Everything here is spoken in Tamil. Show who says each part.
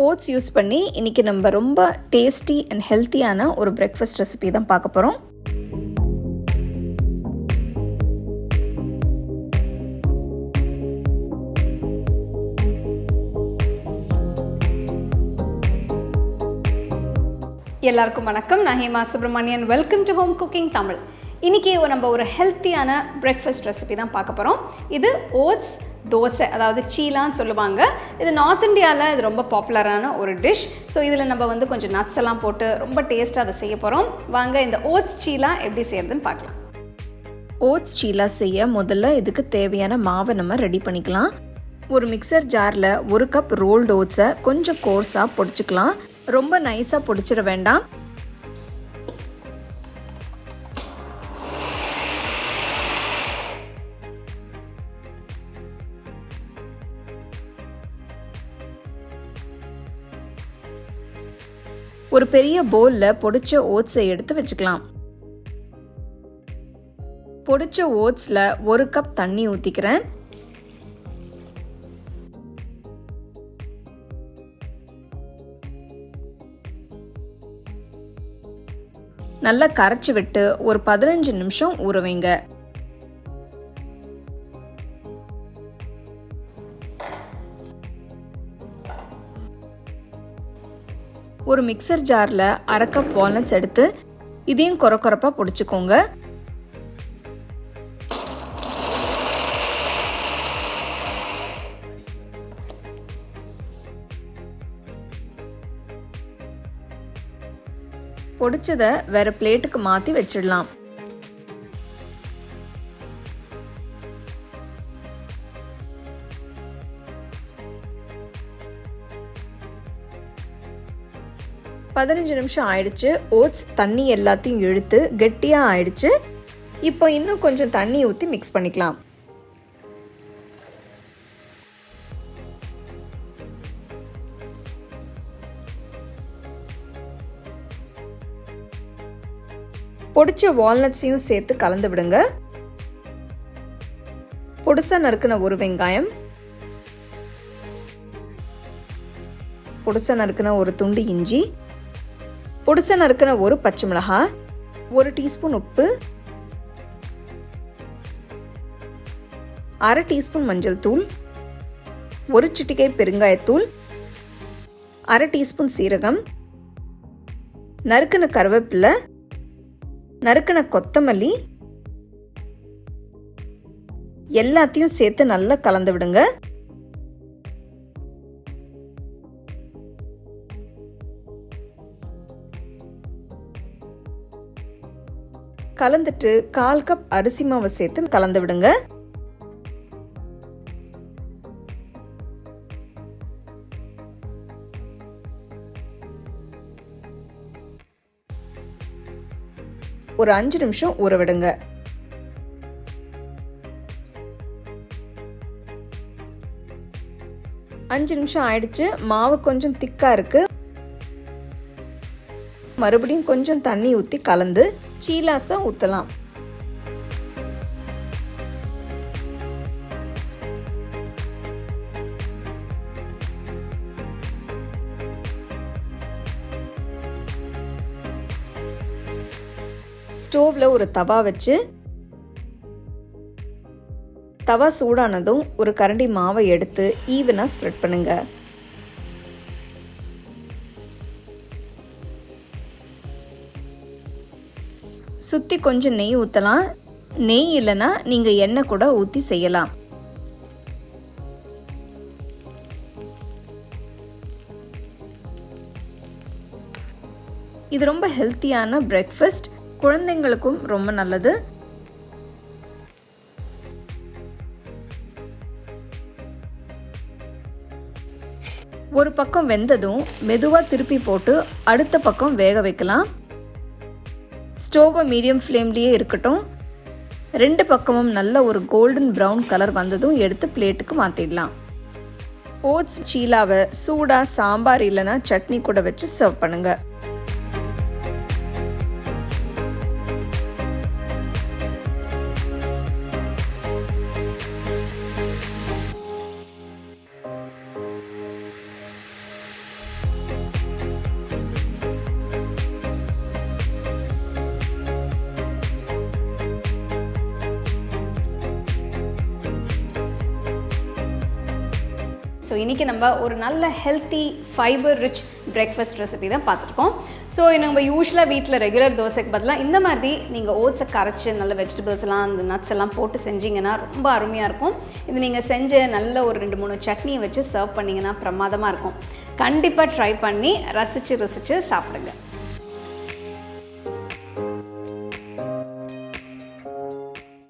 Speaker 1: ஓட்ஸ் யூஸ் பண்ணி இன்றைக்கி நம்ம ரொம்ப டேஸ்டி அண்ட் ஹெல்த்தியான ஒரு பிரேக்ஃபாஸ்ட் ரெசிபி தான் பார்க்க போகிறோம்.
Speaker 2: எல்லாருக்கும் வணக்கம். நான் Hema Subramanian. Welcome to home cooking Tamil. இன்றைக்கி நம்ம ஒரு ஹெல்த்தியான பிரேக்ஃபாஸ்ட் ரெசிபி தான் பார்க்க போகிறோம். இது ஓட்ஸ் தோசை, அதாவது சீலான்னு சொல்லுவாங்க. இது நார்த் இந்தியாவில் இது ரொம்ப பாப்புலரான ஒரு டிஷ். ஸோ இதில் நம்ம கொஞ்சம் நட்ஸ் எல்லாம் போட்டு ரொம்ப டேஸ்ட்டாக அதை செய்ய போகிறோம். வாங்க இந்த ஓட்ஸ் சீலா எப்படி செய்யறதுன்னு பார்க்கலாம்.
Speaker 1: ஓட்ஸ் சீலா செய்ய முதல்ல இதுக்கு தேவையான மாவை நம்ம ரெடி பண்ணிக்கலாம். ஒரு மிக்சர் ஜாரில் 1 கப் ரோல்டு ஓட்ஸை கொஞ்சம் கோர்ஸாக பொடிச்சுக்கலாம். ரொம்ப நைஸாக பொடிச்சிட வேண்டாம். ஒரு பெரிய பவுலில் பொடிச்ச ஓட்ஸை எடுத்து வச்சுக்கலாம். பொடிச்ச ஓட்ஸில் 1 கப் தண்ணி ஊற்றிக்கிறேன். நல்லா கரைச்சி விட்டு ஒரு 15 நிமிஷம் ஊற வைங்க. ஒரு மிக்சர் ஜாரில் 1/2 கப் வால்நட்ஸ் எடுத்து இதையும் கொரப்பாக பொடிச்சுக்கோங்க. பொடிச்சதை வேற பிளேட்டுக்கு மாற்றி வச்சிடலாம். பதினஞ்சு நிமிஷம் ஆயிடுச்சு. ஓட்ஸ் தண்ணி எல்லாத்தையும் இழுத்து கெட்டியாக ஆயிடுச்சு. இப்போ இன்னும் கொஞ்சம் தண்ணி ஊற்றி மிக்ஸ் பண்ணிக்கலாம். பொடிச்ச வால்நட்ஸையும் சேர்த்து கலந்து விடுங்க. பொடிசா நறுக்கின ஒரு வெங்காயம், பொடிசா நறுக்கின ஒரு துண்டு இஞ்சி, பொடிசா நறுக்கின ஒரு பச்சை மிளகாய், 1 டீஸ்பூன் உப்பு, 1/2 டீஸ்பூன் மஞ்சள் தூள், 1 சிட்டிகை பெருங்காயத்தூள், 1/2 டீஸ்பூன் சீரகம், நறுக்கின கருவேப்பிலை, நறுக்கின கொத்தமல்லி எல்லாத்தையும் சேர்த்து நல்லா கலந்து விடுங்க. கலந்துட்டு 1/4 கப் அரிசி மாவை சேர்த்து கலந்து விடுங்க. ஒரு 5 நிமிஷம் ஊற விடுங்க. அஞ்சு நிமிஷம் ஆயிடுச்சு. மாவு கொஞ்சம் திக்கா இருக்கு. மறுபடியும் கொஞ்சம் தண்ணி ஊற்றி கலந்து சீலாஸை ஊற்றலாம். ஸ்டோவ்ல ஒரு தவா வச்சு தவா சூடானதும் ஒரு கரண்டி மாவை எடுத்து ஈவனா ஸ்ப்ரெட் பண்ணுங்க. சுத்தி கொஞ்சம் நெய் ஊற்றலாம். நெய் இல்லைன்னா நீங்க எண்ணெய் கூட ஊற்றி செய்யலாம். இது ரொம்ப ஹெல்த்தியான பிரேக்ஃபாஸ்ட். குழந்தைங்களுக்கும் ரொம்ப நல்லது. ஒரு பக்கம் வெந்ததும் மெதுவா திருப்பி போட்டு அடுத்த பக்கம் வேக வைக்கலாம். ஸ்டோவை மீடியம் ஃப்ளேம்லேயே இருக்கட்டும். 2 பக்கமும் நல்ல ஒரு கோல்டன் ப்ரௌன் கலர் வந்ததும் எடுத்து பிளேட்டுக்கு மாற்றிடலாம். ஓட்ஸ் சீலாவை சூடா சாம்பார் இல்லைன்னா சட்னி கூட வச்சு சர்வ் பண்ணுங்க.
Speaker 2: ஸோ இன்றைக்கி நம்ம ஒரு நல்ல healthy fibre rich breakfast recipe தான் பார்த்துருக்கோம். ஸோ நம்ம யூஸ்வலாக வீட்டில் ரெகுலர் தோசைக்கு பதிலாக இந்த மாதிரி நீங்கள் ஓட்ஸை கரைச்சி நல்ல வெஜிடபிள்ஸ் எல்லாம் அந்த நட்ஸ் எல்லாம் போட்டு செஞ்சிங்கன்னா ரொம்ப அருமையாக இருக்கும். இது நீங்கள் செஞ்ச நல்ல ஒரு 2-3 சட்னியை வச்சு சர்வ் பண்ணிங்கன்னா பிரமாதமாக இருக்கும். கண்டிப்பாக ட்ரை பண்ணி ரசித்து சாப்பிடுங்க.